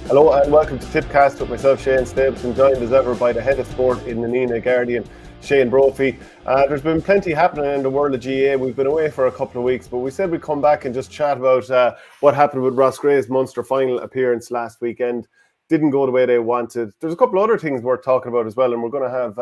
Hello and welcome to Tippcast with myself, Shane Stapleton, joined as ever by the head of sport in the Nina Guardian, Shane Brophy. There's been plenty happening in the world of GA. We've been away for a couple of weeks, but we said we'd come back and just chat about what happened with Roscrea's Munster final appearance last weekend. Didn't go the way they wanted. There's a couple of other things worth talking about as well, and we're going to have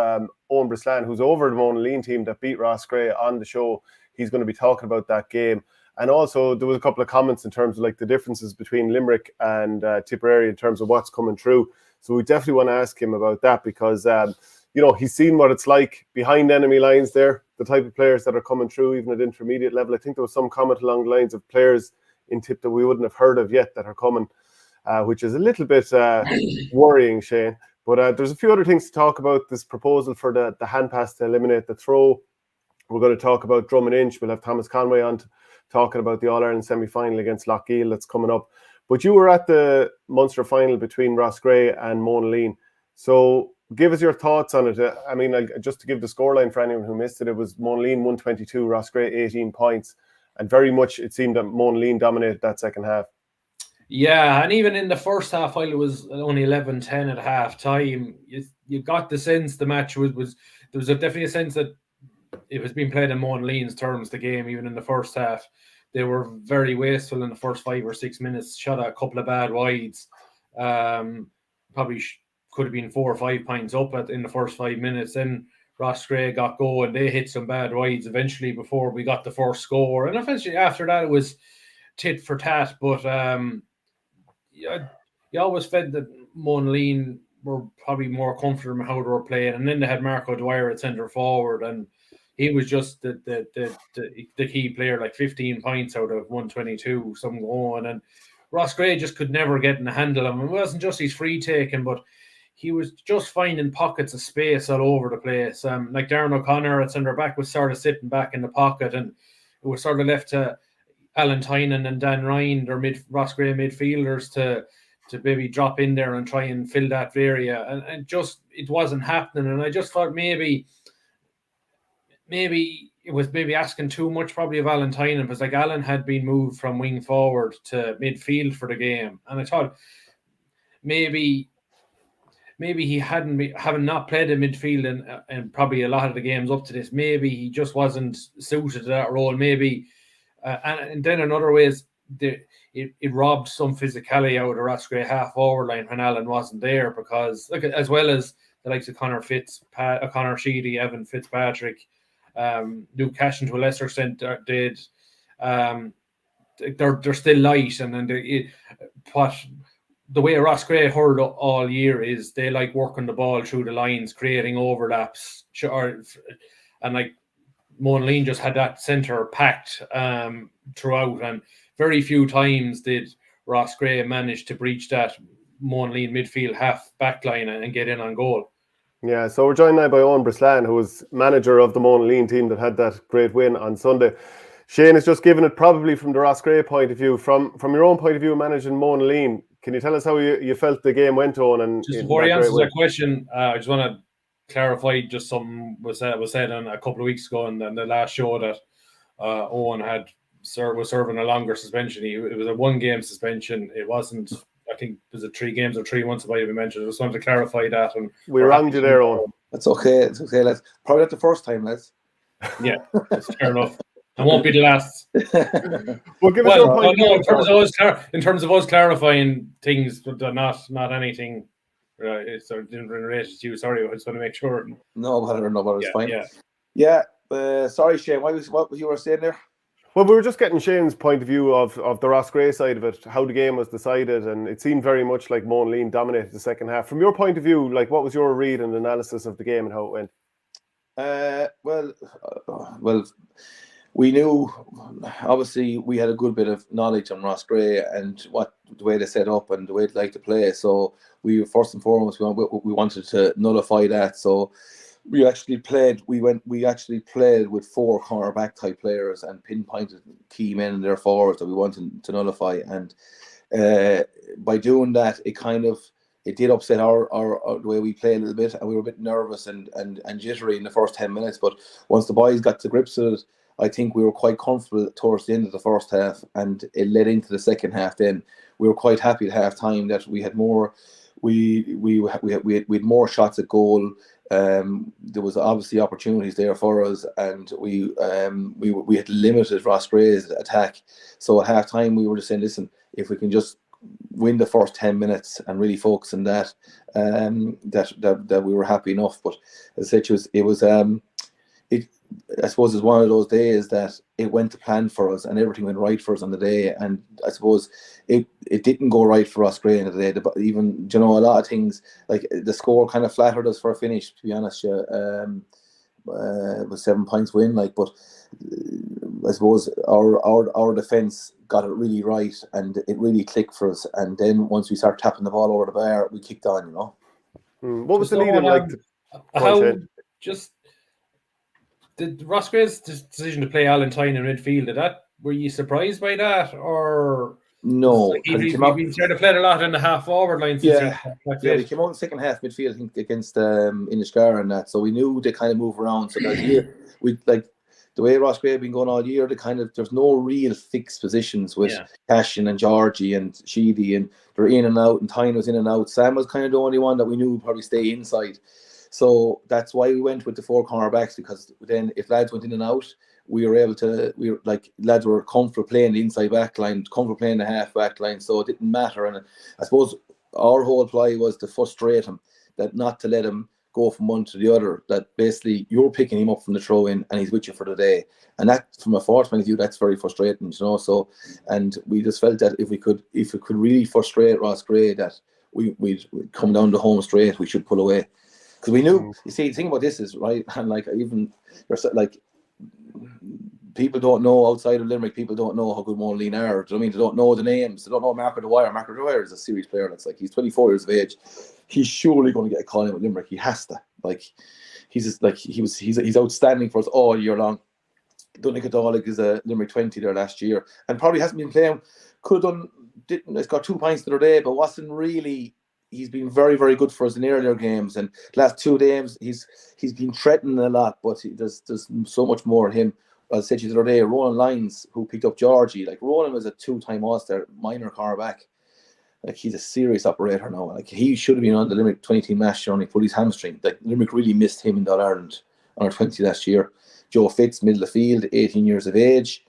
Owen Breslan, who's over the Munster team that beat Roscrea, on the show. He's going to be talking about that game. And also, there was a couple of comments in terms of like the differences between Limerick and Tipperary in terms of what's coming through. So we definitely want to ask him about that because, he's seen what it's like behind enemy lines there, the type of players that are coming through, even at intermediate level. I think there was some comment along the lines of players in Tipp that we wouldn't have heard of yet that are coming, which is a little bit worrying, Shane. But there's a few other things to talk about. This proposal for the hand pass to eliminate the throw. We're going to talk about Drom and Inch. We'll have Thomas Conway on talking about the All-Ireland semi-final against Lougheil that's coming up. But you were at the Munster final between Roscrea and Munster. So give us your thoughts on it. I mean, just to give the scoreline for anyone who missed it, it was Munster 122, Roscrea 18 points. And very much it seemed that Munster dominated that second half. Yeah, and even in the first half, while it was only 11-10 at half time, you got the sense the match was there was definitely a sense that it was being played in Munster's terms, the game, even in the first half. They were very wasteful in the first 5 or 6 minutes, shot a couple of bad wides. Probably could have been 4 or 5 points up in the first 5 minutes. Then Roscrea got going. They hit some bad wides eventually before we got the first score. And eventually after that, it was tit for tat. But you always felt that Munster were probably more comfortable in how they were playing. And then they had Marco Dwyer at centre forward, and he was just the key player, like 15 points out of 122, some going. And Roscrea just could never get in the handle of him. It wasn't just his free taking, but he was just finding pockets of space all over the place. Like Darren O'Connor at centre back was sort of sitting back in the pocket, and it was sort of left to Alan Tynan and Dan Ryan, their Roscrea midfielders, to maybe drop in there and try and fill that area. And just, it wasn't happening. And I just thought maybe it was asking too much probably of Alan Tynan, because like Alan had been moved from wing forward to midfield for the game. And I thought maybe he having not played in midfield and probably a lot of the games up to this, maybe he just wasn't suited to that role. Maybe, and then in other ways, it robbed some physicality out of Roscrea half forward line when Alan wasn't there, because look, as well as the likes of Conor Sheedy, Evan Fitzpatrick, Luke Cashin to a lesser extent did. They're still light, and then what the way Roscrea hurled all year is they like working the ball through the lines, creating overlaps. And like Munster just had that centre packed throughout, and very few times did Roscrea manage to breach that Munster midfield half back line and get in on goal. Yeah, so we're joined now by Owen Breslan, who was manager of the Munster team that had that great win on Sunday. Shane has just given it probably from the Roscrea point of view. From your own point of view, managing Munster, can you tell us how you felt the game went on? And just before he answers that question, I just want to clarify just something was said on a couple of weeks ago in the last show that Owen was serving a longer suspension. It was a 1-game suspension. It wasn't. I think was it 3 games or 3 months. It might have been mentioned. I just wanted to clarify that. And we wronged you there, Owen. That's okay. It's okay, lads. Probably not the first time, lads. Yeah, that's fair enough. It won't be the last. Well, give us your point. No, in terms of us clarifying things, but not anything. It's in relation to you. Sorry, I just want to make sure. No bother. It's fine. Yeah. Sorry, Shane. What you were saying there? Well, we were just getting Shane's point of view of the Roscrea side of it, how the game was decided, and it seemed very much like Munster dominated the second half. From your point of view, like, what was your read and analysis of the game and how it went? Well, we knew, obviously, we had a good bit of knowledge on Roscrea and the way they set up and the way they like to play. So we first and foremost we wanted to nullify that. So we actually played with 4 cornerback type players and pinpointed key men in their forwards that we wanted to nullify. And by doing that, it did upset our the way we played a little bit, and we were a bit nervous and jittery in the first 10 minutes. But once the boys got to grips with it, I think we were quite comfortable towards the end of the first half, and it led into the second half. Then we were quite happy at half time that we had more. We had more shots at goal. There was obviously opportunities there for us, and we had limited Roscrea's attack. So at half time we were just saying, listen, if we can just win the first 10 minutes and really focus on that, that we were happy enough. But as I said, I suppose it's one of those days that it went to plan for us and everything went right for us on the day. And I suppose it didn't go right for us Gray in the day. Even, a lot of things, like the score kind of flattered us for a finish, to be honest. It was 7 points win, but I suppose our defence got it really right and it really clicked for us. And then once we started tapping the ball over the bar, we kicked on, What was the leading like? Did Roscrea's decision to play Allentine in midfield, were you surprised by that, or no? He's been trying to play a lot in the half forward line. He came out in the second half midfield, I think, against Inniscar and that, so we knew they kind of move around. So that year, the way Roscrea had been going all year, there's no real fixed positions with Cashin and Georgie and Sheedy, and they're in and out, and Tyne was in and out. Sam was kind of the only one that we knew would probably stay inside. So that's why we went with the 4 cornerbacks, because then if lads went in and out, lads were comfortable playing the inside back line, comfortable playing the half back line, so it didn't matter. And I suppose our whole play was to frustrate him, that not to let him go from one to the other, that basically you're picking him up from the throw in and he's with you for the day. And that, from a forward point of view, that's very frustrating, So, and we just felt that if we could really frustrate Roscrea, that we'd come down the home straight, we should pull away. Because we knew, you see, the thing about this is, right, and people don't know outside of Limerick, people don't know how good Munster are. Do you know what I mean? They don't know the names. They don't know Marco Dwyer. Marco Dwyer is a serious player. That's he's 24 years of age. He's surely going to get a call in with Limerick. He has to. He's outstanding for us all year long. Donny Cadolig is a Limerick 20 there last year, and probably hasn't been playing. It's got 2 points the other day, but wasn't really. He's been very, very good for us in earlier games, and last 2 games he's been threatening a lot, but there's so much more in him. I said to you the other day, Ronan Lyons, who picked up Georgie, Ronan was a 2-time All-Star minor cornerback. He's a serious operator now. He should have been on the Limerick 20-team last year, and he pulled his hamstring. Limerick really missed him in the Ireland under 20 last year. Joe Fitz, middle of the field, 18 years of age.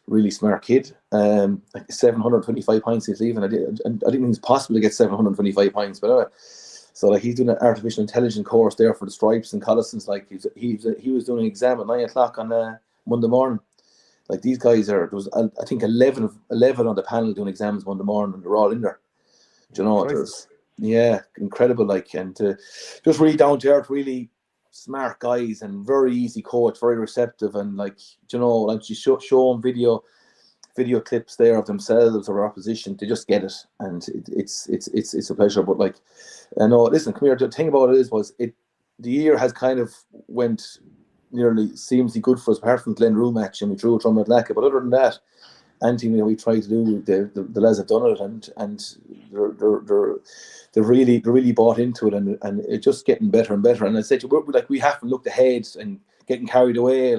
Really smart kid. 725 points he's leaving. I didn't think it's possible to get 725 points, but anyway. So he's doing an artificial intelligence course there for the Stripes and Collisons. He was doing an exam at 9 o'clock on Monday morning. These guys there was I think 11 on the panel doing exams Monday morning, and they're all in there. Do you know? There's incredible. And just really down to earth, really smart guys, and very easy coach, very receptive, and you show them video clips there of themselves or opposition, they just get it, and it's a pleasure. But listen, come here. The thing about it was the year has kind of went nearly seems good for us, apart from the Glenroe match, and we drew Drom at Lacka. But other than that, anything that we try to do, the lads have done it, and they're really bought into it, and it's just getting better and better. And I said, we haven't looked ahead and getting carried away.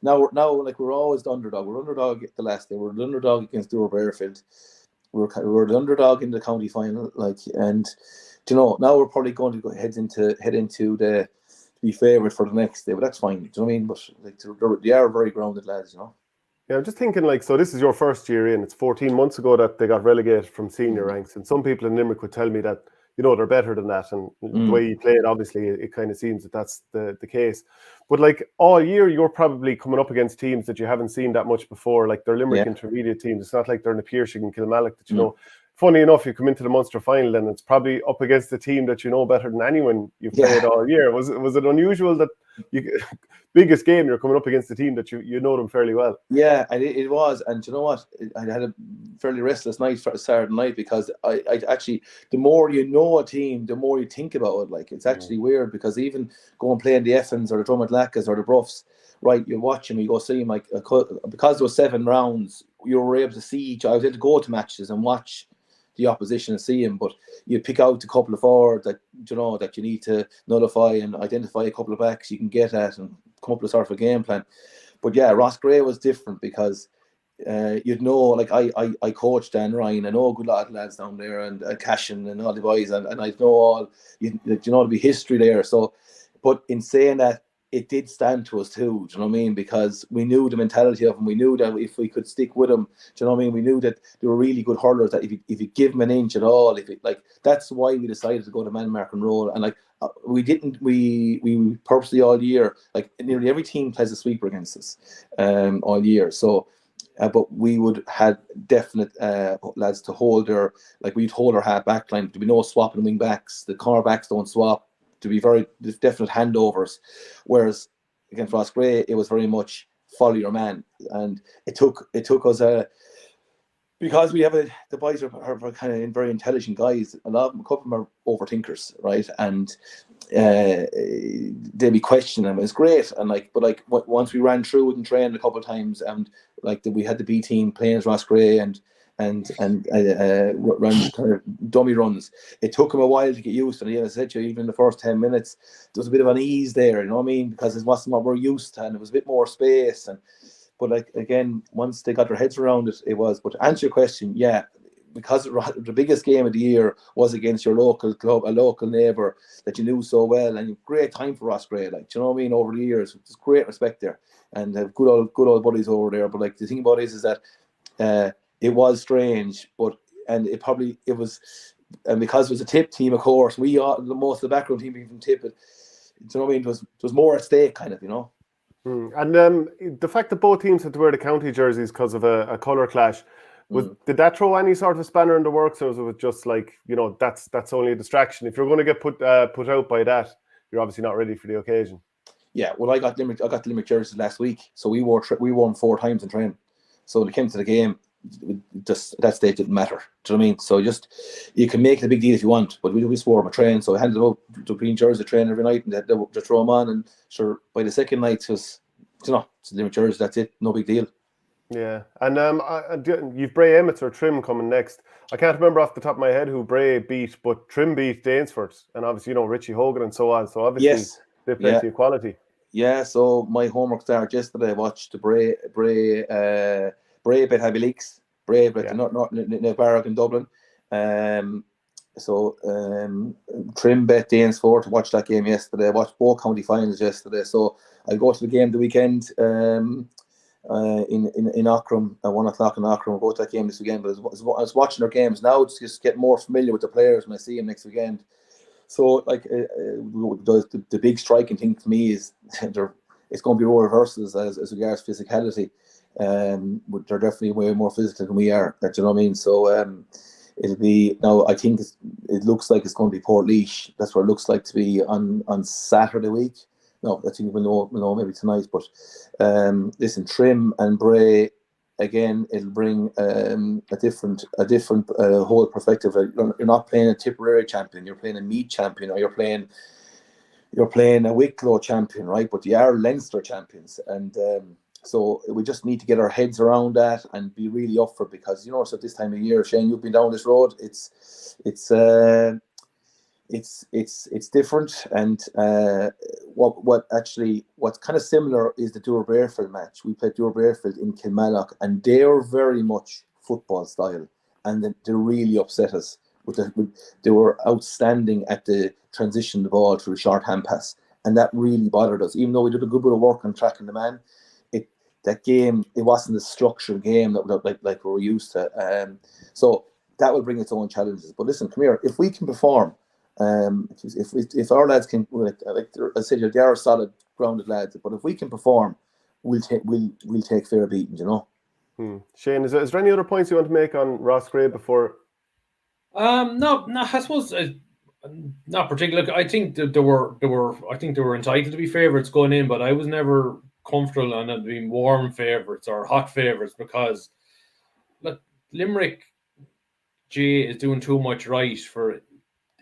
Now we're always the underdog. We're underdog the last day. We're the underdog against Dover Bearfield. We're the underdog in the county final. And now we're probably going to head into the be favourite for the next day. But that's fine. Do you know what I mean? But they are very grounded lads. Yeah, I'm just thinking, so this is your first year in. It's 14 months ago that they got relegated from senior ranks, and some people in Limerick would tell me that they're better than that, and the way you played, obviously, it kind of seems that that's the case. But all year, you're probably coming up against teams that you haven't seen that much before. They're Limerick intermediate teams. It's not like they're in a Piercing and Kilmallock that funny enough, you come into the Munster final and it's probably up against a team that you know better than anyone you've played all year. Was it unusual that biggest game you're coming up against a team that you know them fairly well? Yeah, and it was. And you know what? I had a fairly restless night for Saturday night because I actually, the more you know a team, the more you think about it. Like, it's actually weird because even go and play in the Effens or the Dromedlacas or the Bruffs, right, you watch them, you go see them, like, because there was 7 rounds, you were able to see each. I was able to go to matches and watch the opposition and see him, but you pick out a couple of forwards that that you need to nullify and identify a couple of backs you can get at and come up with sort of a game plan. But yeah, Roscrea was different because you'd know, like, I coached Dan Ryan, I know a good lot of lads down there, and Cashin and all the boys, and I know all, there'd be history there. So, but in saying that, it did stand to us too, do you know what I mean? Because we knew the mentality of them. We knew that if we could stick with them, do you know what I mean? We knew that they were really good hurlers, that if you give them an inch at all, that's why we decided to go to man marking role. And like, we purposely all year, like nearly every team plays a sweeper against us all year. So, but we would have definite lads to hold their, like, we'd hold our half back line. There'd be no swapping wing backs. The corner backs don't swap. To be very definite handovers, whereas against Roscrea it was very much follow your man, and it took us because we have the boys are kind of very intelligent guys. A couple of them are overthinkers, right? And they'd be questioning them. It's great, and once we ran through it and trained a couple of times, and we had the B team playing as Roscrea and run kind of dummy runs. It took him a while to get used to. And I said to you, even in the first 10 minutes, there was a bit of unease there, you know what I mean? Because it wasn't what we're used to, and it was a bit more space. But again, once they got their heads around it, it was. But to answer your question, yeah, because the biggest game of the year was against your local club, a local neighbour that you knew so well, and great time for Roscrea, do you know what I mean? Over the years, there's great respect there, and have good old buddies over there. But the thing about it is that it was strange, and because it was a Tipp team, of course, most of the background team being from Tipp, do you know what I mean? There was more at stake, kind of, you know. And the fact that both teams had to wear the county jerseys because of a colour clash, did that throw any sort of a spanner in the works, or was it just like, that's only a distraction? If you're going to get put out by that, you're obviously not ready for the occasion. Yeah, well, I got the Limerick jerseys last week, so we wore them 4 times in training. So when it came to the game, just that stage didn't matter. Do you know what I mean? So you can make it a big deal if you want, but we just wore them a train. So I handed out the green jersey train every night, and they throw them on. And sure, by the second night, it's a Limerick jersey. That's it. No big deal. Yeah, and you've Bray Emmets or Trim coming next. I can't remember off the top of my head who Bray beat, but Trim beat Danesford, and obviously Richie Hogan and so on. So obviously they've plenty of quality. Yeah. So my homework started yesterday. I watched the Bray bet Heavy Leaks. Bray bet the Barrack in Dublin. So Trim bet Danesford to watch that game yesterday. I watched both county finals yesterday. So I go to the game the weekend in Aughrim at 1 o'clock in Aughrim. I'll go to that game this weekend. But I was watching their games now to just get more familiar with the players when I see them next weekend. So the big striking thing for me is it's going to be role reversals as regards physicality. They're definitely way more physical than we are. Do you know what I mean? So it'll be now. I think it looks like it's going to be Portlaoise. That's what it looks like to be on Saturday week. No, I think we'll know maybe tonight. But listen, Trim and Bray again. It'll bring a different whole perspective. You're not playing a Tipperary champion. You're playing a Meath champion, or you're playing a Wicklow champion, right? But you are Leinster champions, and so we just need to get our heads around that and be really up for it, because so this time of year, Shane, you've been down this road. It's different, and what's kind of similar is the Dover-Bearfield match. We played Dover-Bearfield in Kilmallock, and they're very much football style, and they really upset us. They were outstanding at the transition of the ball through a short hand pass, and that really bothered us. Even though we did a good bit of work on tracking the man, that game, it wasn't a structured game that like we were used to. So that will bring its own challenges. But listen, come here. If we can perform, if our lads can, like I said, they are solid, grounded lads. But if we can perform, we'll take fair beating. Shane, is there any other points you want to make on Roscrea before No, I suppose not particularly. I think that they were entitled to be favourites going in, but I was never comfortable on it being warm favourites or hot favourites because look, Limerick J is doing too much right for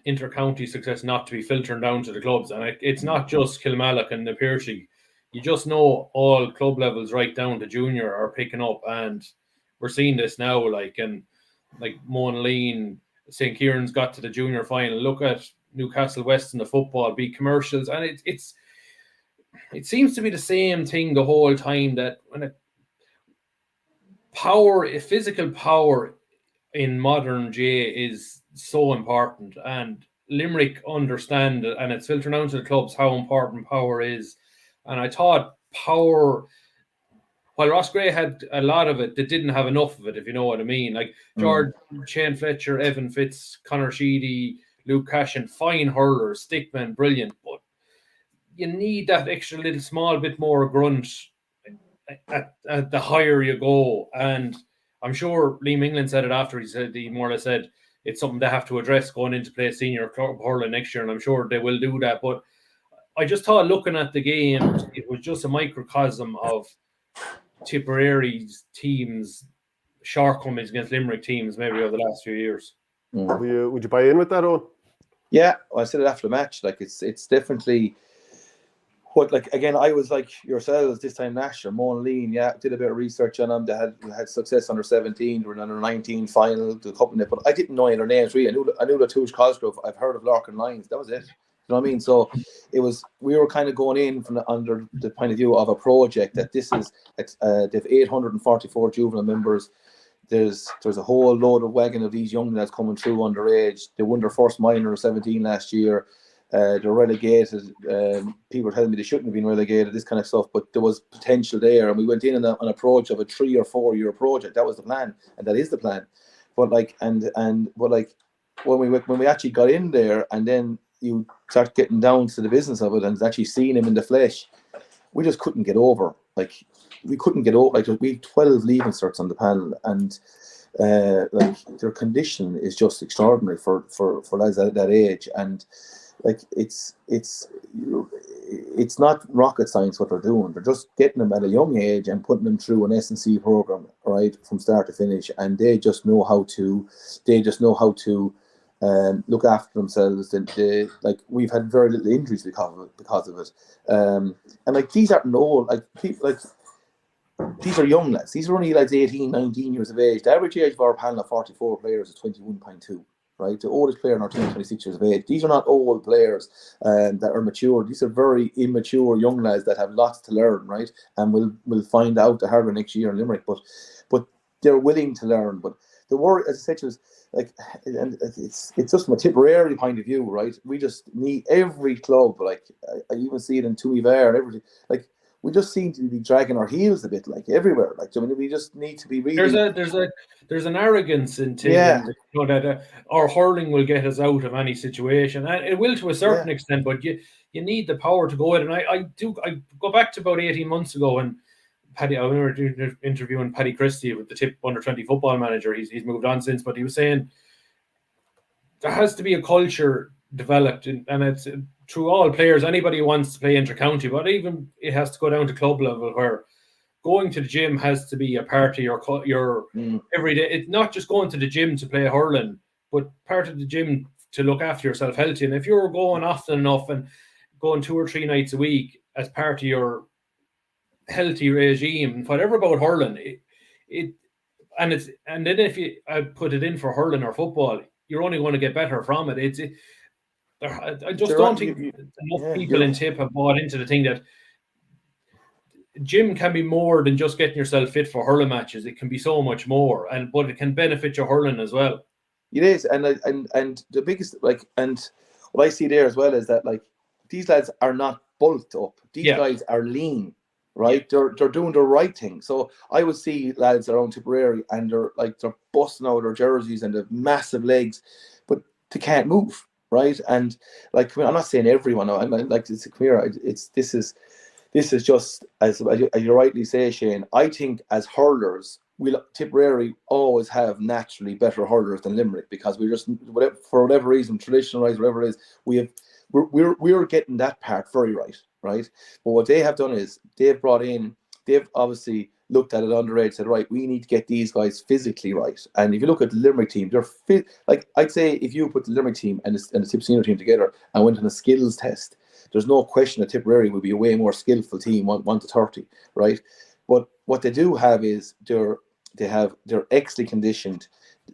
inter-county success not to be filtering down to the clubs, and it's not just Kilmallock and the Piercy. You just know all club levels right down to junior are picking up, and we're seeing this now. Like Monaleen, St. Kieran's got to the junior final. Look at Newcastle West in the football, beat Commercials, and it seems to be the same thing the whole time. That when physical power in modern J is so important, and Limerick understand it, and it's filtering down to the clubs how important power is. And I thought power, while Roscrea had a lot of it, they didn't have enough of it, if you know what I mean. Like George, Shane Fletcher, Evan Fitz, Conor Sheedy, Luke Cashin, fine hurlers, stickmen, brilliant, but you need that extra little small bit more grunt at the higher you go. And I'm sure Liam England said it after. He more or less said it's something they have to address going into play senior hurling next year, and I'm sure they will do that. But I just thought, looking at the game, it was just a microcosm of Tipperary's teams' shortcomings against Limerick teams maybe over the last few years. Would you buy in with that, Owen? Yeah, I said it after the match. Like it's definitely what. Like again, I was like yourselves this time last year. Monaleen, did a bit of research on them. They had success under 17. They were in under 19 final. The couple of it, but I didn't know any of their names really. I knew Latouche Cosgrove. I've heard of Larkin Lyons. That was it. You know what I mean? So we were kind of going in from under the point of view of a project that this is they've 844 juvenile members. There's a whole load of wagon of these young lads coming through underage. They won their first minor 17 last year. They're relegated. People were telling me they shouldn't have been relegated, this kind of stuff, but there was potential there, and we went in on an approach of a 3 or 4 year project. That was the plan, and that is the plan. But when we actually got in there, and then you start getting down to the business of it and actually seeing him in the flesh, we just couldn't get over. We couldn't get over. We had 12 leaving certs on the panel, and their condition is just extraordinary for lads at that age. And it's not rocket science what they're doing. They're just getting them at a young age and putting them through an S&C program, right, from start to finish. And they just know how to. Look after themselves. We've had very little injuries because of it. And these aren't old. People these are young lads. These are only lads 18, 19 years of age. The average age of our panel of 44 players is 21.2. Right, the oldest player in our team is 26 years of age. These are not old players that are mature. These are very immature young lads that have lots to learn, right? And we'll find out the harder next year in Limerick. But they're willing to learn. But the worry, as I said, was and it's just from a Tipperary point of view, right? We just need every club. I even see it in Tumivar, everything. We just seem to be dragging our heels a bit, everywhere. We just need to be really. There's an arrogance in Tipp, that our hurling will get us out of any situation, and it will to a certain extent. But you need the power to go in. And I go back to about 18 months ago, and I remember interviewing Paddy Christie with the Tipp under-20 football manager. He's moved on since, but he was saying there has to be a culture developed, and it's through all players. Anybody who wants to play inter-county, but even it has to go down to club level, where going to the gym has to be a part of your everyday. It's not just going to the gym to play hurling, but part of the gym to look after yourself healthy. And if you're going often enough and going 2 or 3 nights a week as part of your healthy regime, whatever about hurling, and then if you put it in for hurling or football, you're only going to get better from it. I just don't think enough people in Tipp have bought into the thing that gym can be more than just getting yourself fit for hurling matches. It can be so much more, but it can benefit your hurling as well. It is, and the biggest and what I see there as well is that these lads are not bulked up. These guys are lean, right? They're doing the right thing. So I would see lads around Tipperary and they're busting out their jerseys and they've massive legs, but they can't move, right? And I'm not saying everyone. This is just as you rightly say, Shane. I think as hurlers, Tipperary always have naturally better hurlers than Limerick, because we just, for whatever reason, traditionalized, whatever it is, we're getting that part very right. But what they have done is they've obviously looked at it underage, said, right, we need to get these guys physically right. And if you look at the Limerick team, they're fit. Like, I'd say if you put the Limerick team and the Tip senior team together and went on a skills test, there's no question that Tipperary would be a way more skillful team, 1 to 30, right? But what they do have is they're excellently conditioned.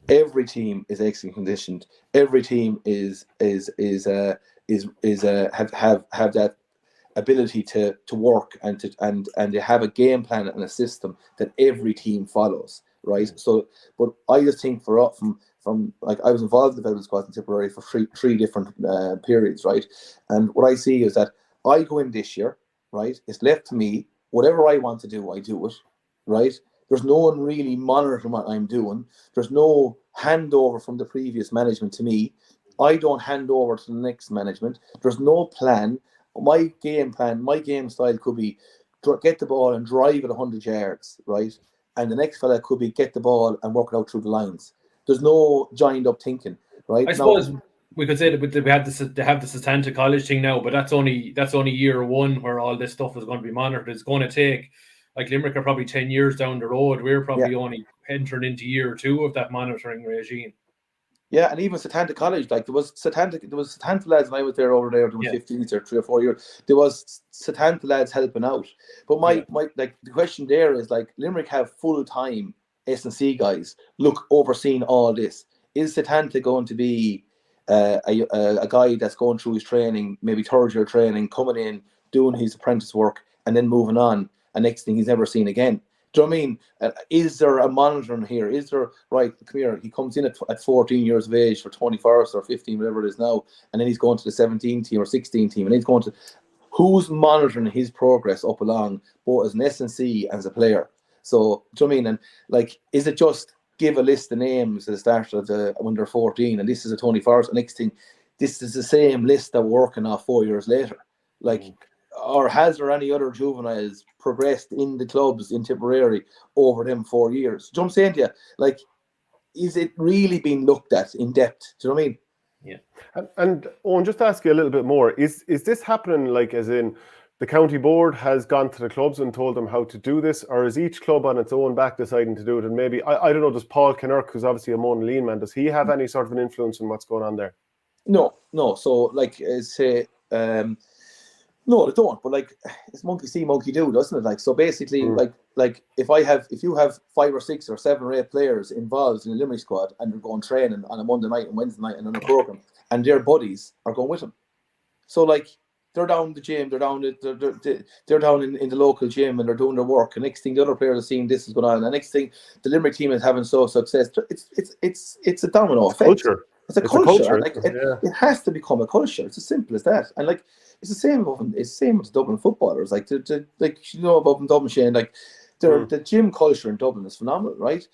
Every team is excellently conditioned. Every team have that ability to work and they have a game plan and a system that every team follows, right? So, but I just think from like, I was involved in the development squad in Tipperary for three different periods, right? And what I see is that I go in this year, right? It's left to me. Whatever I want to do, I do it, right? There's no one really monitoring what I'm doing. There's no handover from the previous management to me. I don't hand over to the next management. There's no plan. My game style could be get the ball and drive it 100 yards, right? And the next fella could be get the ball and work it out through the lines. There's no joined up thinking, right? I suppose we could say that they have the Satanta College thing now, but that's only year one where all this stuff is going to be monitored. It's going to take, like, Limerick are probably 10 years down the road. We're probably only entering into year 2 of that monitoring regime. Yeah, and even Satanta College, like there was Satanta lads when I was there over there doing 15s or 3 or 4 years. There was Satanta lads helping out. But my like the question there is, like, Limerick have full-time S&C guys overseeing all this. Is Satanta going to be a guy that's going through his training, maybe third year training, coming in, doing his apprentice work, and then moving on, and next thing he's never seen again? Do you know what I mean? Is there a monitoring here? Is there, right, come here, he comes in at 14 years of age for 21st or 15, whatever it is now, and then he's going to the 17 team or 16 team, and he's going to, who's monitoring his progress up along, both as an S&C and as a player? So, do you know what I mean? And, like, is it just give a list of names at the start of when they're 14, and this is a 21st, and next thing, this is the same list that we're working off 4 years later? Like, or has there any other juveniles progressed in the clubs in Tipperary over them 4 years? Do you know what I'm saying to you? Like, is it really being looked at in depth? Do you know what I mean? Yeah. And Owen, just to ask you a little bit more, is this happening, like, as in the county board has gone to the clubs and told them how to do this, or is each club on its own back deciding to do it? And maybe, I don't know, does Paul Kinnerk, who's obviously a Munster man, does he have any sort of an influence in what's going on there? No. So, like, say, no, they don't. But, like, it's monkey see, monkey do, doesn't it? Like, so basically, like if you have 5 or 6 or 7 or 8 players involved in the Limerick squad and they're going training on a Monday night and Wednesday night and on a program, and their buddies are going with them, so, like, they're down in the gym, they're down in the local gym, and they're doing their work. And next thing, the other players are seeing this is going on. And the next thing, the Limerick team is having success. It's a domino effect. Culture. It's a culture. Like, it has to become a culture. It's as simple as that. And, like, it's the same with the Dublin footballers. Like, like, you know about Dublin, Shane. Like, the gym culture in Dublin is phenomenal, right?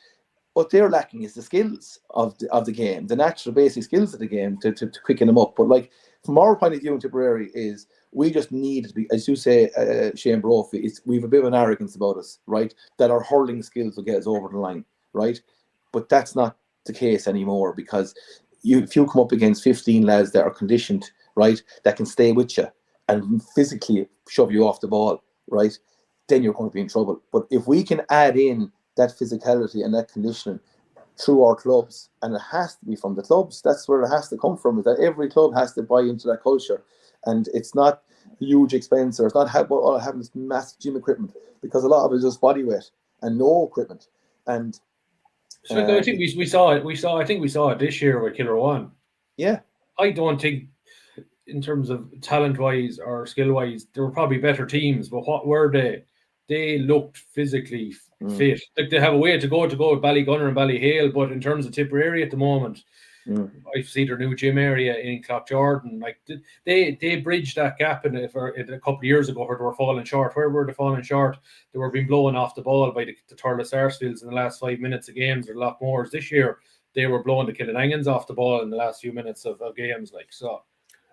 What they're lacking is the skills of the game, the natural basic skills of the game to quicken them up. But, like, from our point of view in Tipperary, is we just need to be, as you say, Shane Brophy, we have a bit of an arrogance about us, right? That our hurling skills will get us over the line, right? But that's not the case anymore, because if you come up against 15 lads that are conditioned, right, that can stay with you and physically shove you off the ball, right, then you're going to be in trouble. But if we can add in that physicality and that conditioning through our clubs, and it has to be from the clubs, that's where it has to come from, is that every club has to buy into that culture. And it's not a huge expense, or it's not having this massive gym equipment, because a lot of it is just body weight and no equipment. And so I think we saw it this year with Killer One. Yeah. I don't think, in terms of talent wise or skill wise, there were probably better teams, but what were they? They looked physically fit. Like, they have a way to go with Ballygunner and Ballyhale, but in terms of Tipperary at the moment, I see their new gym area in Clough-Jordan. Like, they bridged that gap in a couple of years ago where they were falling short. Where were they falling short? They were being blown off the ball by the Thurles Sarsfields in the last 5 minutes of games, or Lochmoors. This year, they were blowing the Killanangans off the ball in the last few minutes of games. Like, so.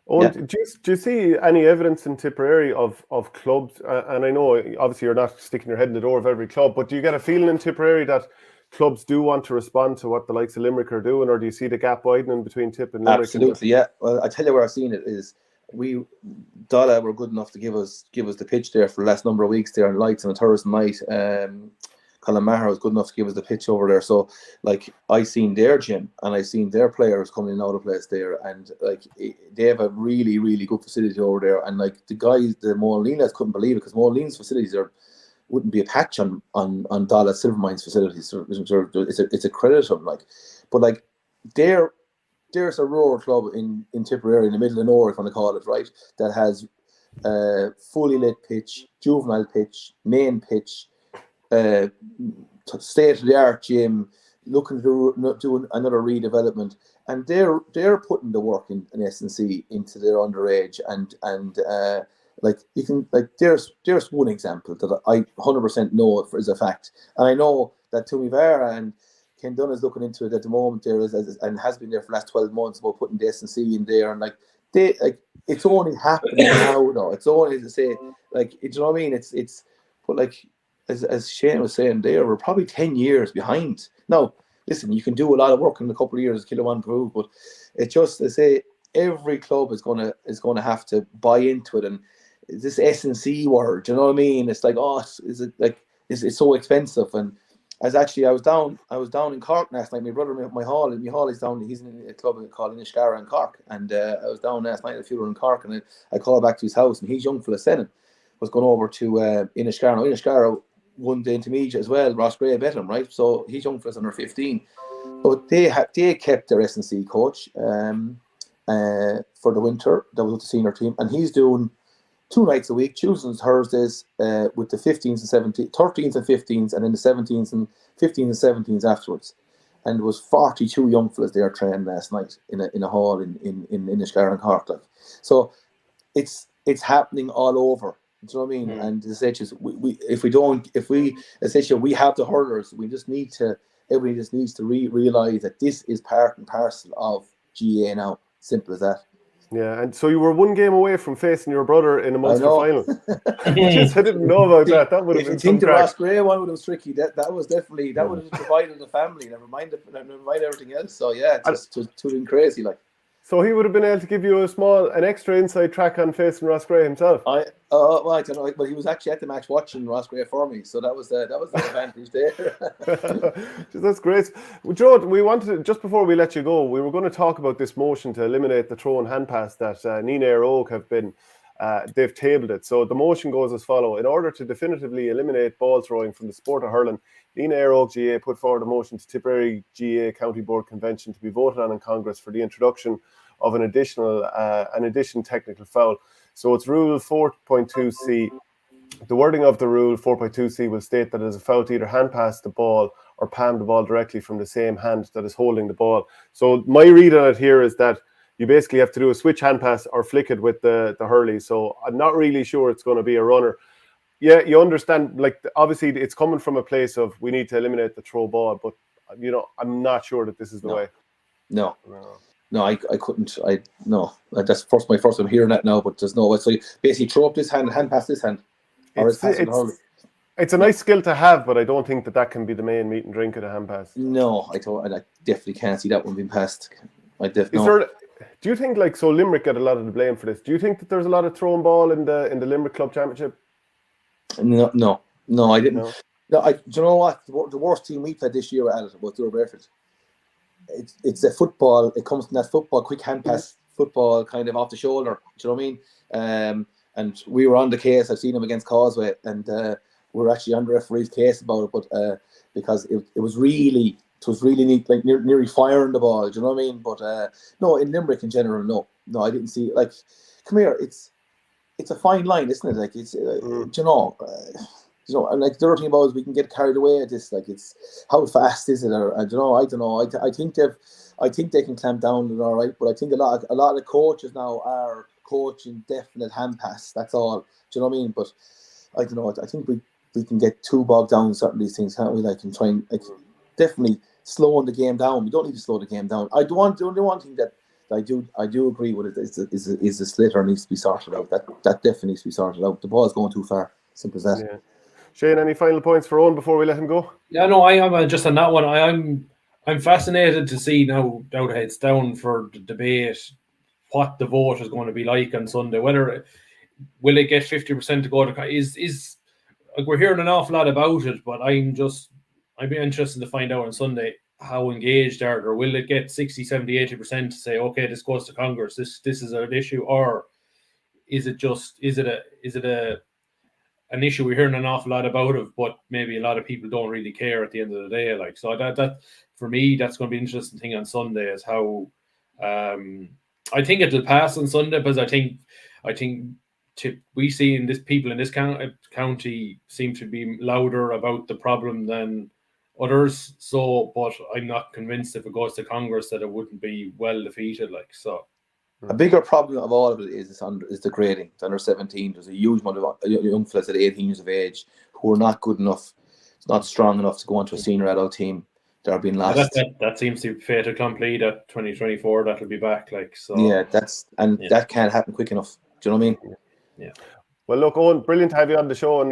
Oh, do you see any evidence in Tipperary of clubs? And I know obviously you're not sticking your head in the door of every club, but do you get a feeling in Tipperary that clubs do want to respond to what the likes of Limerick are doing, or do you see the gap widening between Tipp and Limerick? Absolutely, yeah. Well, I tell you where I've seen it is Dala were good enough to give us the pitch there for the last number of weeks there, and lights on a Thursday night. Colin Maher was good enough to give us the pitch over there. So, like, I seen their gym and I seen their players coming in out of place there, and like they have a really, really good facility over there. And like the guys, the Moline lads couldn't believe it, because Moline's facilities wouldn't be a patch on Dala Silvermine's facilities. It's a credit to them, like, but like there's a rural club in Tipperary in the middle of nowhere, if you want to call it, right, that has fully lit pitch, juvenile pitch, main pitch, state-of-the-art gym, looking to do another redevelopment, and they're putting the work in S&C into their underage, and like you can, like there's one example that I 100% know is a fact, and I know that Tommy Vara and Ken Dunn is looking into it at the moment there, and has been there for the last 12 months about putting the S&C in there, and like it's only happening now though. It's only to say, like, you know what I mean? It's but like as Shane was saying there, we're probably 10 years behind. Now, listen, you can do a lot of work in a couple of years, kill one prove, but it's just to say every club is gonna have to buy into it, and this S&C word, you know what I mean? It's like, oh, it's so expensive. And I was down in Cork last night. My brother, my hall is down. He's in a club called Inishkara in Cork, and I was down last night at a funeral in Cork, and I called back to his house, and he's young fella Senan was going over to Inishkara. Now, Inishkara won the intermediate as well. Roscrea bet him, right? So he's young fellas under 15. But they kept their S&C coach for the winter. That was with the senior team, and he's doing 2 nights a week, Tuesdays and Thursdays, with the 15s and 17s, 13s and 15s, and then the 17s and 15s and 17s afterwards. And there was 42 young fellas there training last night in a hall in Inishkara and Cork. Like. So it's happening all over. Do you know what I mean? Mm. And the stage is we essentially we have the hurlers. Everybody just needs to realise that this is part and parcel of GA now. Simple as that. Yeah, and so you were 1 game away from facing your brother in a Munster final. Jeez, I didn't know about that. That would have been some crack. If you think the Roscrea one would have been tricky, that was definitely, that would have provided the family, never mind everything else. So yeah, it's just too crazy, like. So he would have been able to give you an extra inside track on facing Roscrea himself. I don't know, but he was actually at the match watching Roscrea for me, so that was the advantage there. That's great. Well, Joe, we wanted, just before we let you go, we were going to talk about this motion to eliminate the throw and hand pass that Nina Air Oak have been. They've tabled it. So the motion goes as follows. In order to definitively eliminate ball throwing from the sport of hurling, Nina Air Oak GA put forward a motion to Tipperary GA County Board Convention to be voted on in Congress for the introduction of an additional technical foul. So it's Rule 4.2c. The wording of the Rule 4.2c will state that it is a foul to either hand pass the ball or palm the ball directly from the same hand that is holding the ball. So my read on it here is that you basically have to do a switch hand pass or flick it with the hurley. So I'm not really sure it's going to be a runner. Yeah, you understand, like, obviously it's coming from a place of we need to eliminate the throw ball, but, you know, I'm not sure that this is the way. No, I couldn't. That's my first time hearing that now, but there's no way. So you basically throw up this hand pass this hand. It's a nice skill to have, but I don't think that can be the main meat and drink of the hand pass. No, I definitely can't see that one being passed. Do you think, like, so Limerick get a lot of the blame for this? Do you think that there's a lot of throwing ball in the Limerick Club Championship? No, I didn't. No, do you know what? The worst team we played this year at it was Durberford. It's a football. It comes from that football, quick hand pass football, kind of off the shoulder. Do you know what I mean? And we were on the case. I've seen them against Causeway, and we were actually on the referee's case about it. But because it was really neat, like nearly firing the ball. Do you know what I mean? But no, in Limerick in general, no, I didn't see. Like, come here, it's a fine line, isn't it? Like, it's you know, and like the other thing about is we can get carried away at this. Like, it's how fast is it? Or I don't know. I think they can clamp down on it, all right. But I think a lot of the coaches now are coaching definite hand pass. That's all. Do you know what I mean? But I don't know. I think we can get too bogged down in certain of these things, can't we? Like, and try and, like, definitely slowing the game down. We don't need to slow the game down. The only one thing that I do agree with it. Is the slitter needs to be sorted out. That definitely needs to be sorted out. The ball's going too far. Simple as that. Yeah. Shane, any final points for Owen before we let him go? Yeah, no, I am just on that one. I'm fascinated to see now that it's down for the debate what the vote is going to be like on Sunday. Whether will it get 50% to go to is like, we're hearing an awful lot about it, but I'd be interested to find out on Sunday how engaged are they, or will it get 60, 70, 80% to say, okay, this goes to Congress, this is an issue, or is it an issue we're hearing an awful lot about it, but maybe a lot of people don't really care at the end of the day. Like, so that for me, that's going to be an interesting thing on Sunday, is how I think it'll pass on Sunday, because I think we see in this people in this county seem to be louder about the problem than others. So, but I'm not convinced if it goes to Congress that it wouldn't be well defeated. Like, so. A bigger problem of all of it is the grading. It's under 17. There's a huge amount of young fellas at 18 years of age who are not good enough, not strong enough to go into a senior adult team. They're being lost. That seems to be fait accompli at 2024. That'll be back. Like, so. Yeah, that can't happen quick enough. Do you know what I mean? Yeah. Well, look, Owen, brilliant to have you on the show, and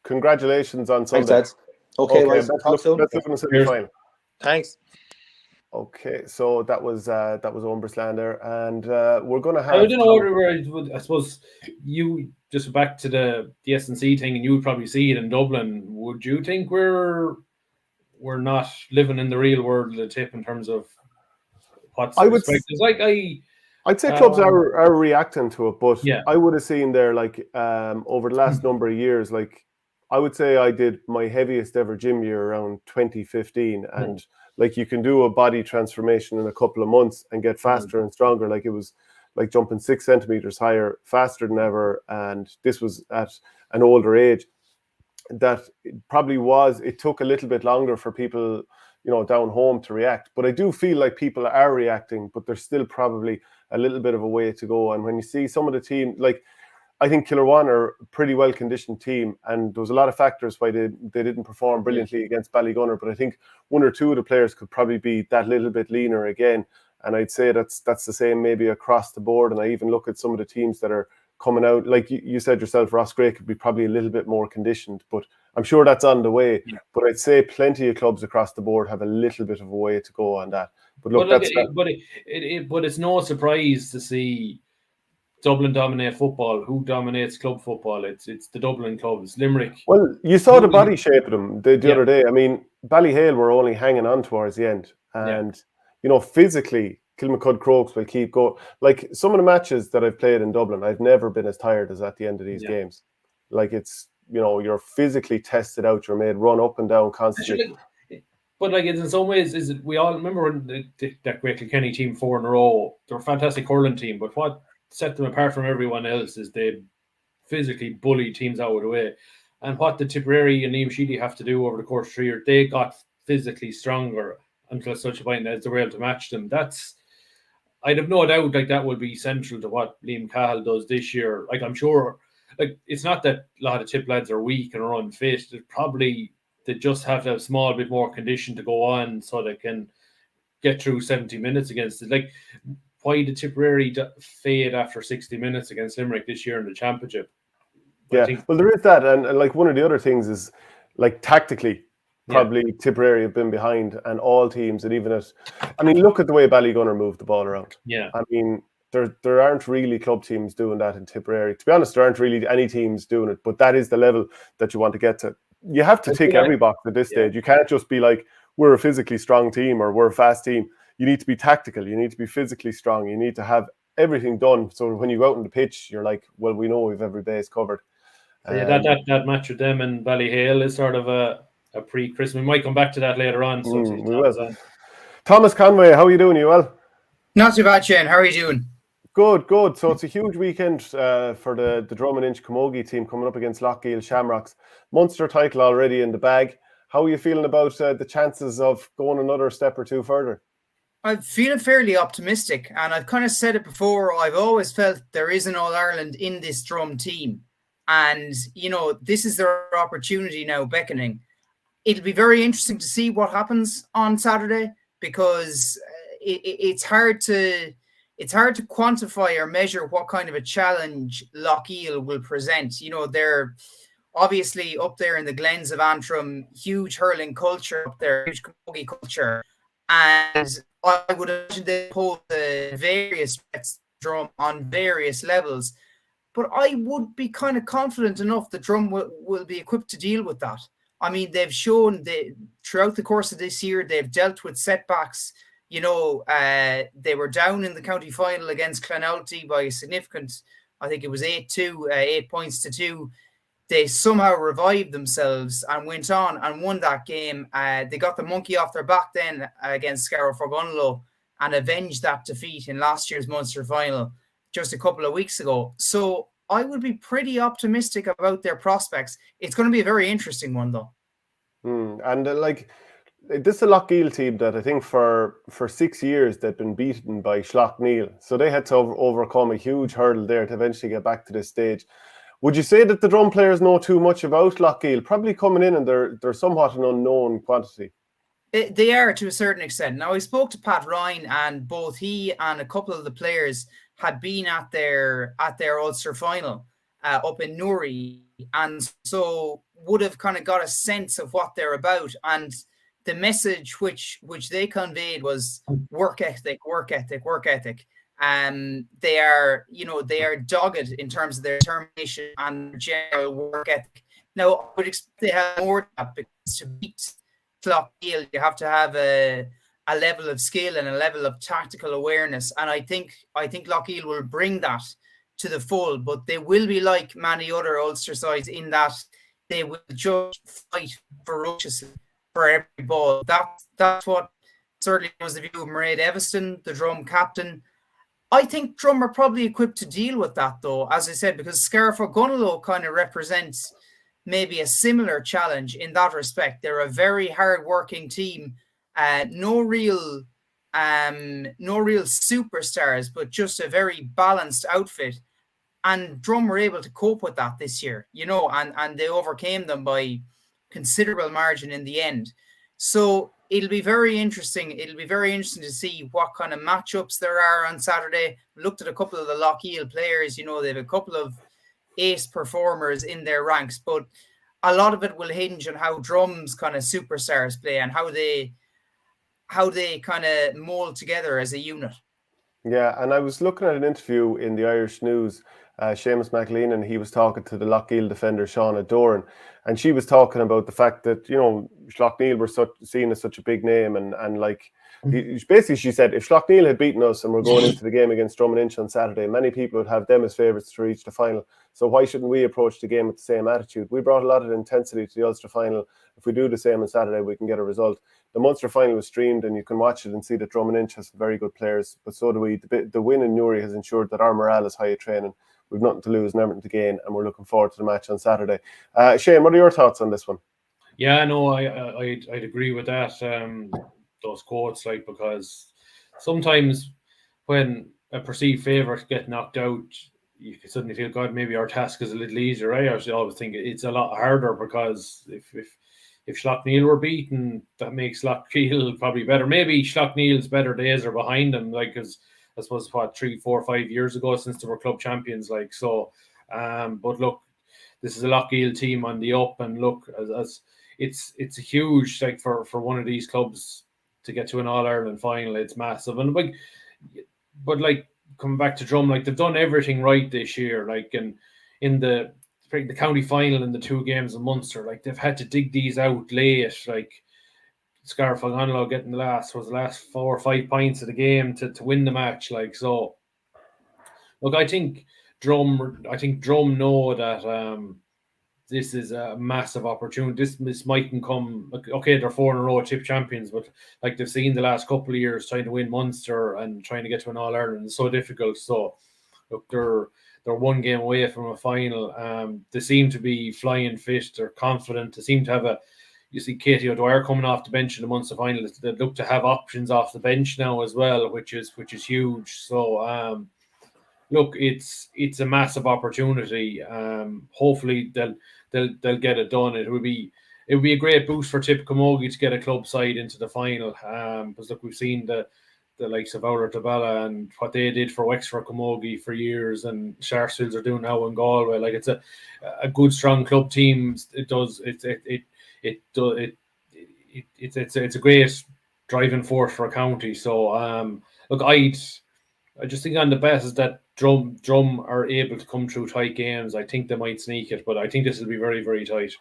congratulations on Sunday. Thanks, Ed. Okay, let's look in the semi-final. Thanks. Okay, so that was Owen Breslan there, and we're going to have. I don't know. I suppose you just back to the S&C thing, and you would probably see it in Dublin. Would you think we're not living in the real world of the Tipp in terms of what's expected? It's like I'd say clubs are reacting to it, but yeah. I would have seen there, like, over the last number of years, like, I would say I did my heaviest ever gym year around 2015, and like, you can do a body transformation in a couple of months and get faster and stronger. Like, it was like jumping 6 centimeters higher, faster than ever, and this was at an older age. That it took a little bit longer for people, down home to react. But I do feel like people are reacting, but there's still probably a little bit of a way to go. And when you see some of the team, like, I think Killarwan are a pretty well-conditioned team, and there was a lot of factors why they didn't perform brilliantly against Ballygunner, but I think one or two of the players could probably be that little bit leaner again, and I'd say that's the same maybe across the board. And I even look at some of the teams that are coming out, like you said yourself, Roscrea could be probably a little bit more conditioned, but I'm sure that's on the way. Yeah. But I'd say plenty of clubs across the board have a little bit of a way to go on that. But look, but it's no surprise to see Dublin dominate football. Who dominates club football? It's the Dublin clubs. Limerick. Well, you saw the body shape of them the other day. I mean, Ballyhale were only hanging on towards the end, and physically, Kilmacud Crokes will keep going. Like, some of the matches that I've played in Dublin, I've never been as tired as at the end of these games. Like, it's you're physically tested out. You're made run up and down constantly. But like, in some ways, we all remember that great Kilkenny team 4 in a row. They're a fantastic hurling team, but what set them apart from everyone else is they physically bully teams out of the way. And what the Tipperary and Liam Sheedy have to do over the course of 3 years, they got physically stronger until such a point as they were able to match them. I'd have no doubt like that will be central to what Liam Cahill does this year. Like, I'm sure, like, it's not that a lot of Tipp lads are weak and are unfit. They just have to have a small bit more condition to go on so they can get through 70 minutes against it. Like, why did Tipperary fade after 60 minutes against Limerick this year in the championship? Well, there is that, and like, one of the other things is, like, tactically, probably Tipperary have been behind, and all teams, and even look at the way Ballygunner moved the ball around. Yeah, I mean, there aren't really club teams doing that in Tipperary. To be honest, there aren't really any teams doing it, but that is the level that you want to get to. You have to tick every box at this stage. You can't just be like, we're a physically strong team or we're a fast team. You need to be tactical. You need to be physically strong. You need to have everything done. So when you go out on the pitch, you're like, well, we know we've every base covered. That match with them and Ballyhale is sort of a pre-Christmas. We might come back to that later on. So we will. Thomas Conway, how are you doing? You well? Not too bad, Shane. How are you doing? Good. So it's a huge weekend for the Drom and Inch Camogie team coming up against Lochgiel Shamrocks. Munster title already in the bag. How are you feeling about the chances of going another step or two further? I'm feeling fairly optimistic, and I've kind of said it before. I've always felt there is an All-Ireland in this Drom team, and this is their opportunity now beckoning. It'll be very interesting to see what happens on Saturday, because it's hard to it's hard to quantify or measure what kind of a challenge Lochiel will present. You know, they're obviously up there in the glens of Antrim, huge hurling culture up there, huge camogie culture. And I would imagine they pose various threats Drom on various levels. But I would be kind of confident enough that Drom will be equipped to deal with that. I mean, they've shown throughout the course of this year, they've dealt with setbacks. You know, they were down in the county final against Clonalty by a significant, I think it was 8-2, 8 points to 2. They somehow revived themselves and went on and won that game. They got the monkey off their back then against Scarrow Forgunlow and avenged that defeat in last year's Munster final just a couple of weeks ago. So I would be pretty optimistic about their prospects. It's going to be a very interesting one, though. And this is a Lochiel team that I think for 6 years they've been beaten by Schlockneil. So they had to overcome a huge hurdle there to eventually get back to this stage. Would you say that the Drom players know too much about Lochiel? Probably coming in and they're somewhat an unknown quantity. They are to a certain extent. Now, I spoke to Pat Ryan, and both he and a couple of the players had been at their Ulster final up in Newry, and so would have kind of got a sense of what they're about. And the message which they conveyed was work ethic, work ethic, work ethic. They are dogged in terms of their determination and general work ethic. Now, I would expect they have more of that, because to beat Lochiel, you have to have a level of skill and a level of tactical awareness. And I think Lochiel will bring that to the full, but they will be like many other Ulster sides in that they will just fight ferociously for every ball. That's what certainly was the view of Mairead Evanston, the Drom captain. I think Drom are probably equipped to deal with that, though, as I said, because Scarrow Forgunlow kind of represents maybe a similar challenge in that respect. They're a very hard-working team, no real superstars, but just a very balanced outfit. And Drom were able to cope with that this year, you know, and they overcame them by considerable margin in the end. So it'll be very interesting. It'll be very interesting to see what kind of matchups there are on Saturday. We looked at a couple of the Lochiel players. You know, they have a couple of ace performers in their ranks, but a lot of it will hinge on how Drom's kind of superstars play and how they kind of mold together as a unit. Yeah, and I was looking at an interview in the Irish News, Seamus McLean, and he was talking to the Lochiel defender Shauna Doran, and she was talking about the fact that, you know, Schlockneil were seen as such a big name, and like, basically she said, if Schlockneil had beaten us and we're going into the game against Drom and Inch on Saturday, many people would have them as favourites to reach the final. So why shouldn't we approach the game with the same attitude? We brought a lot of intensity to the Ulster final. If we do the same on Saturday, we can get a result. The Munster final was streamed, and you can watch it and see that Drom and Inch has very good players, but so do we. The win in Newry has ensured that our morale is high at training. We've nothing to lose and everything to gain, and we're looking forward to the match on Saturday. Shane, what are your thoughts on this one? Yeah, no, I'd agree with that. Those quotes, like, because sometimes when a perceived favourite get knocked out, you can suddenly feel, God, maybe our task is a little easier. I actually always think it's a lot harder, because if Schlockneil were beaten, that makes Lochiel probably better. Maybe Schlockneil's better days are behind them, like, because I suppose 3, 4, 5 years ago since they were club champions, like, so. But look, this is a Lochiel team on the up, and look, as it's a huge, like, for one of these clubs to get to an All-Ireland final, it's massive. And like, but like, coming back to Drom, like, they've done everything right this year, like, and in the county final and the 2 games of Munster, like, they've had to dig these out late, like Scarrow Forgunlow getting the last 4 or 5 points of the game to win the match, like, so. Look, I think Drom know that this is a massive opportunity. This mightn't come. Okay, they're 4 in a row Tipp champions, but like, they've seen the last couple of years trying to win Munster and trying to get to an All-Ireland is so difficult. So, look, they're 1 game away from a final. They seem to be flying fit. They're confident. They seem to have you see Katie O'Dwyer coming off the bench in the Munster final. They look to have options off the bench now as well, which is huge. So, look, it's a massive opportunity. Hopefully they'll get it done. It would be a great boost for Tipp Camogie to get a club side into the final. Because look, we've seen the the likes of Oulart Tabala and what they did for Wexford Camogie for years, and Sarsfields are doing now in Galway. Like, it's a good, strong club team. It's a great driving force for a county. So look, I just think on the basis that Drom are able to come through tight games, I think they might sneak it, but I think this will be very, very tight.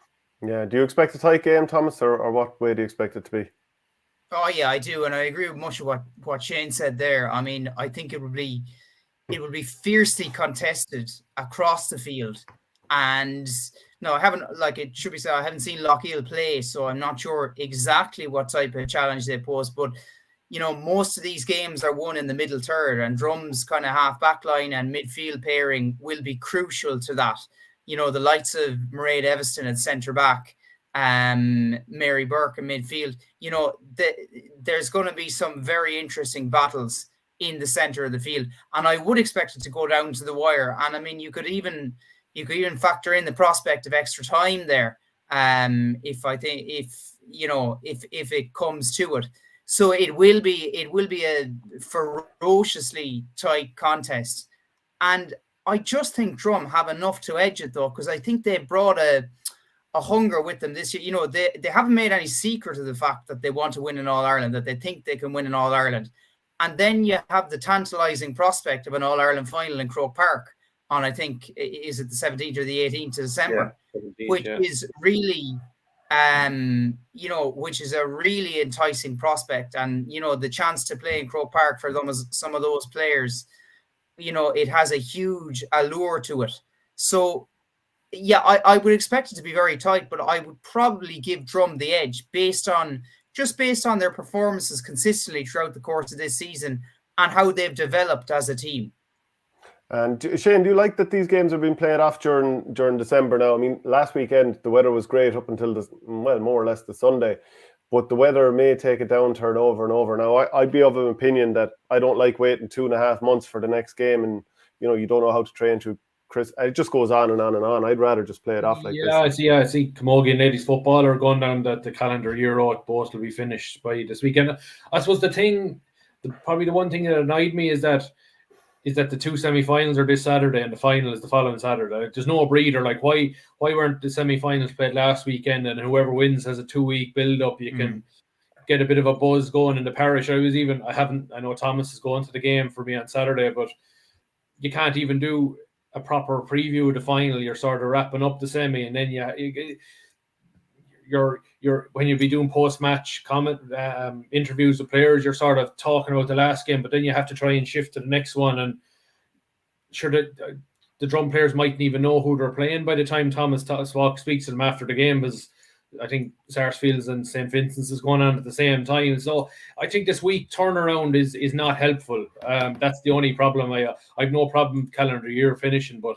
Yeah. Do you expect a tight game, Thomas, or what way do you expect it to be? Oh yeah, I do, and I agree with much of what Shane said there. I mean, I think it would be fiercely contested across the field. And no, I haven't, like it should be said, I haven't seen Lochiel play, so I'm not sure exactly what type of challenge they pose. But most of these games are won in the middle third, and Drom's kind of half back line and midfield pairing will be crucial to that. The likes of Mairead Eviston at centre back, Mary Burke in midfield. There's going to be some very interesting battles in the center of the field, and I would expect it to go down to the wire. And I mean, you could even factor in the prospect of extra time there, if it comes to it. So it will be a ferociously tight contest, and I just think Drom have enough to edge it though, because I think they brought a hunger with them this year. They haven't made any secret of the fact that they want to win in All-Ireland, that they think they can win in All-Ireland. And then you have the tantalising prospect of an All-Ireland final in Croke Park on, I think, is it the 17th or the 18th of December, which is really, which is a really enticing prospect. And, the chance to play in Croke Park for them as some of those players, it has a huge allure to it. So, yeah, I would expect it to be very tight, but I would probably give Drom the edge based on their performances consistently throughout the course of this season and how they've developed as a team. And Shane, do you like that these games are being played off during December now? I mean, last weekend the weather was great up until more or less the Sunday, but the weather may take a downturn over and over. Now, I'd be of an opinion that I don't like waiting 2.5 months for the next game, and you don't know how to train through. Chris, it just goes on and on and on. I'd rather just play it off like this. I see Camogie and ladies football are going down the calendar year out. Both will be finished by this weekend. I suppose probably the one thing that annoyed me is that the two semi-finals are this Saturday and the final is the following Saturday. There's no breather. Like, why weren't the semi-finals played last weekend, and whoever wins has a 2-week build-up? You can get a bit of a buzz going in the parish. I know Thomas is going to the game for me on Saturday, but you can't even do a proper preview of the final. You're sort of wrapping up the semi, and then you're when you'll be doing post-match comment interviews with players, you're sort of talking about the last game, but then you have to try and shift to the next one. And sure, the Drom players mightn't even know who they're playing by the time Thomas Swalk speaks to them after the game, because I think Sarsfields and St. Vincent's is going on at the same time. So I think this week turnaround is not helpful. That's the only problem. I've no problem calendar year finishing, but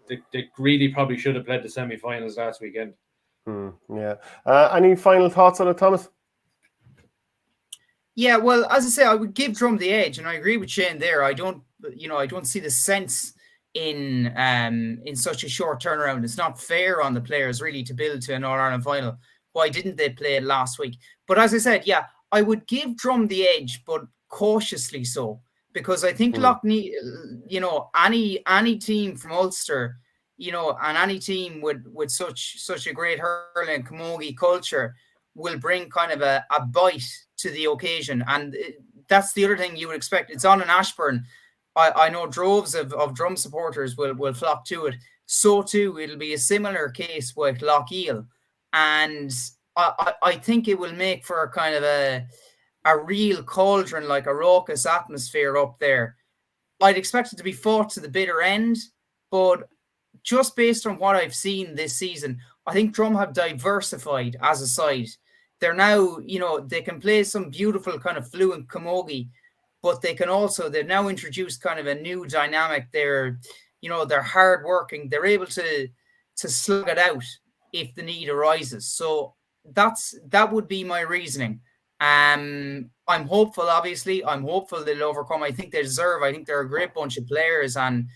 they really probably should have played the semi-finals last weekend. Yeah. Any final thoughts on it, Thomas? Yeah, well, as I say, I would give Drom the edge, and I agree with Shane there. I don't see the sense in such a short turnaround. It's not fair on the players really to build to an All-Ireland final. Why didn't they play it last week? But as I said, yeah, I would give Drom the edge, but cautiously so, because I think Loughney, any team from Ulster, and any team with such a great hurling and camogie culture will bring kind of a bite to the occasion. And that's the other thing you would expect. It's on in Ashburn. I know droves of Drom supporters will flock to it. So too, it'll be a similar case with Lochiel. And I think it will make for a kind of a real cauldron, like a raucous atmosphere up there. I'd expect it to be fought to the bitter end, but just based on what I've seen this season, I think Drom have diversified as a side. They're now, they can play some beautiful kind of fluent camogie, but they've now introduced kind of a new dynamic. They're hardworking. They're able to slug it out if the need arises. So that would be my reasoning. I'm hopeful, obviously. I'm hopeful they'll overcome. I think they deserve. I think they're a great bunch of players, and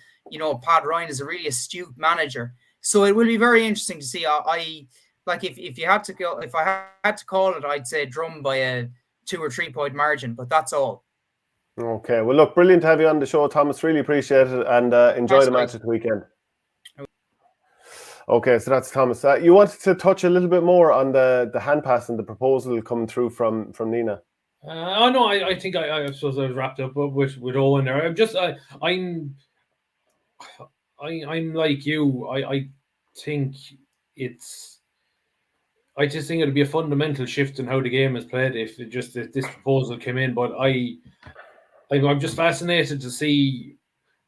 Pat Ryan is a really astute manager. So it will be very interesting to see. If I had to call it, I'd say Drom by a 2 or 3 point margin, but that's all. Okay, well, look, brilliant to have you on the show, Thomas. Really appreciate it, and enjoy the match at the weekend. Okay, so that's Thomas. You wanted to touch a little bit more on the hand pass and the proposal coming through from Nina. No, I think I suppose I was wrapped up with Owen there. I'm like you. I think I just think it'd be a fundamental shift in how the game is played if this proposal came in. But I'm just fascinated to see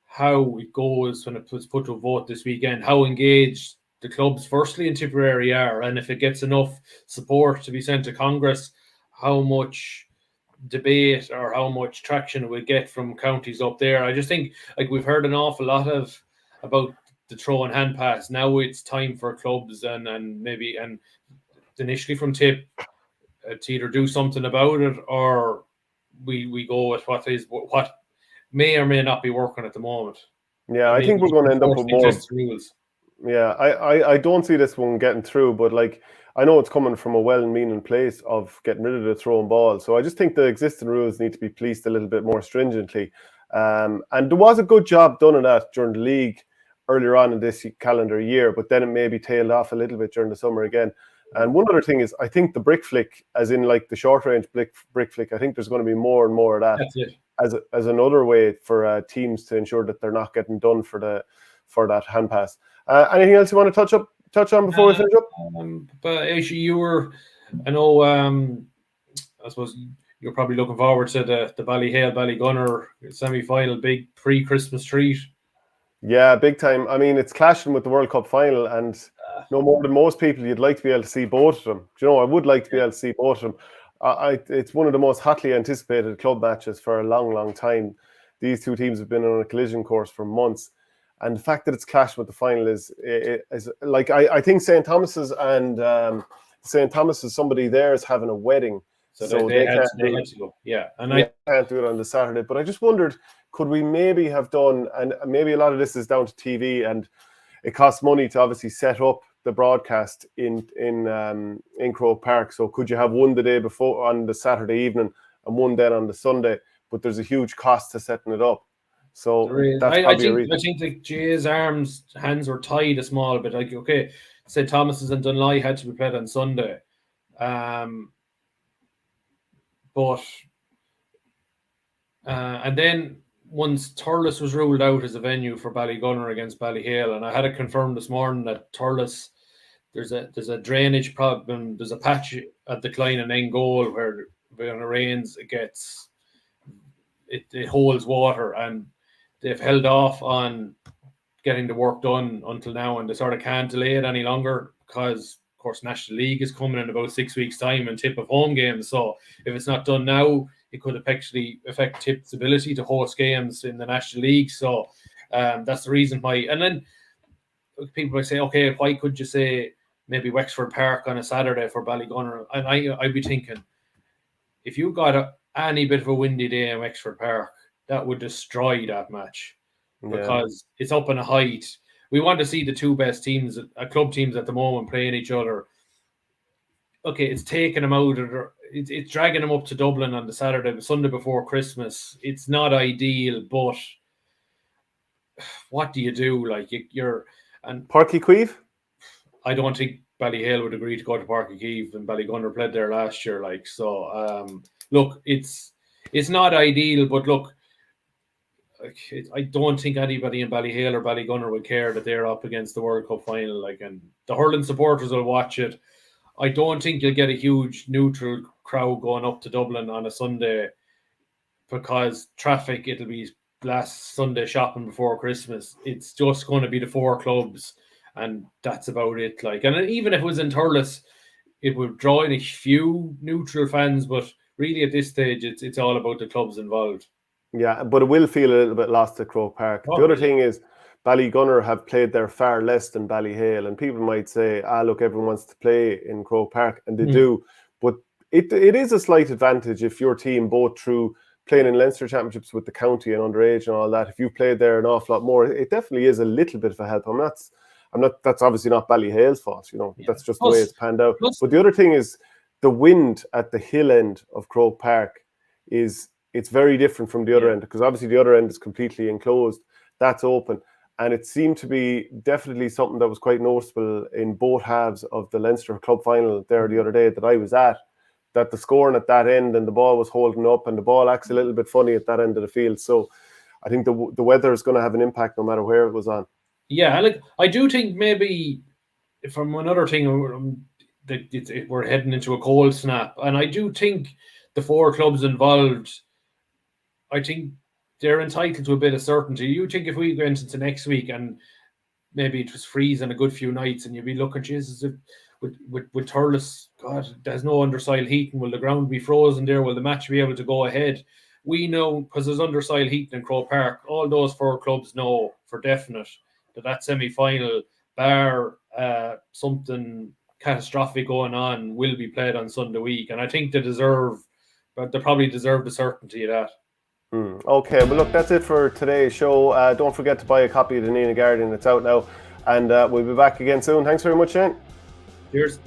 how it goes when it was put to a vote this weekend. How engaged the clubs, firstly in Tipperary, are, and if it gets enough support to be sent to Congress, how much debate or how much traction it will get from counties up there. I just think we've heard an awful lot about the throw and hand pass. Now it's time for clubs and initially from Tipp to either do something about it or we go with what may or may not be working at the moment. Yeah, I think we're going to end up with more rules. Yeah, I don't see this one getting through, but I know it's coming from a well-meaning place of getting rid of the throwing ball. So I just think the existing rules need to be policed a little bit more stringently. And there was a good job done in that during the league earlier on in this calendar year, but then it maybe tailed off a little bit during the summer again. And one other thing is, I think the brick flick, as in the short-range brick flick, I think there's going to be more and more of that as another way for teams to ensure that they're not getting done for that hand pass. Anything else you want to touch on before we finish up? But actually, I know, I suppose you're probably looking forward to the Ballyhale-Ballygunner semi-final, big pre-Christmas treat. Yeah, big time. I mean, it's clashing with the World Cup final, and no more than most people, you'd like to be able to see both of them. Do you know, I would like to be able to see both of them. It's one of the most hotly anticipated club matches for a long, long time. These two teams have been on a collision course for months. And the fact that it's clashed with the final is I think St. Thomas's and St. Thomas's, somebody there is having a wedding. So they had to go. Yeah. And I can't do it on the Saturday. But I just wondered, could we maybe have done, and maybe a lot of this is down to TV, and it costs money to obviously set up the broadcast in Croke Park. So could you have one the day before on the Saturday evening and one then on the Sunday? But there's a huge cost to setting it up. So that's probably a reason. I think the Jay's hands were tied a small bit. Okay, St. Thomas's and Dunley had to be played on Sunday. But and then once Thurles was ruled out as a venue for Ballygunner against Ballyhale, and I had it confirmed this morning that Thurles, there's a drainage problem. There's a patch at the Klein and end goal where when it rains, it holds water, and they've held off on getting the work done until now, and they sort of can't delay it any longer because, of course, National League is coming in about 6 weeks' time and Tipp of home games. So if it's not done now, it could actually affect Tipp's ability to host games in the National League. So that's the reason why. And then people might say, okay, why could you say maybe Wexford Park on a Saturday for Ballygunner? And I'd be thinking, if you got any bit of a windy day in Wexford Park, that would destroy that match because it's up in a height. We want to see the two best teams, club teams at the moment, playing each other. Okay, it's taking them out, it's dragging them up to Dublin on the Sunday before Christmas. It's not ideal, but what do you do? And Páirc Uí Chaoimh? I don't think Ballyhale would agree to go to Páirc Uí Chaoimh, and Ballygunner played there last year. Look, it's not ideal, but look, I don't think anybody in Ballyhale or Ballygunner would care that they're up against the World Cup final. And the hurling supporters will watch it. I don't think you'll get a huge neutral crowd going up to Dublin on a Sunday because traffic, it'll be last Sunday shopping before Christmas. It's just going to be the four clubs, and that's about it. And even if it was in Thurles, it would draw in a few neutral fans, but really at this stage, it's all about the clubs involved. Yeah, but it will feel a little bit lost at Croke Park. The other thing is Ballygunner have played there far less than Ballyhale, and people might say, look, everyone wants to play in Croke Park, and they do. But it is a slight advantage if your team, both through playing in Leinster Championships with the county and underage and all that, if you've played there an awful lot more, it definitely is a little bit of a help. That's obviously not Ballyhale's fault, that's just the way it's panned out. But the other thing is the wind at the hill end of Croke Park is it's very different from the other end, because obviously the other end is completely enclosed. That's open. And it seemed to be definitely something that was quite noticeable in both halves of the Leinster Club final there the other day that I was at, that the scoring at that end and the ball was holding up, and the ball acts a little bit funny at that end of the field. So I think the weather is going to have an impact no matter where it was on. Yeah, like I do think maybe from another thing, we're heading into a cold snap, and I do think the 4 clubs involved, I think they're entitled to a bit of certainty. You think if we went into next week and maybe it was freezing a good few nights, and you'd be looking, Jesus, with Thurles, God, there's no underside heating. Will the ground be frozen there? Will the match be able to go ahead? We know, because there's underside heating in Croke Park, all those 4 clubs know for definite that semi-final, bar something catastrophic going on, will be played on Sunday week. And I think they probably deserve the certainty of that. Okay, well look, that's it for today's show. Don't forget to buy a copy of the Nina Guardian. It's out now, and we'll be back again soon. Thanks very much, Shane. Cheers.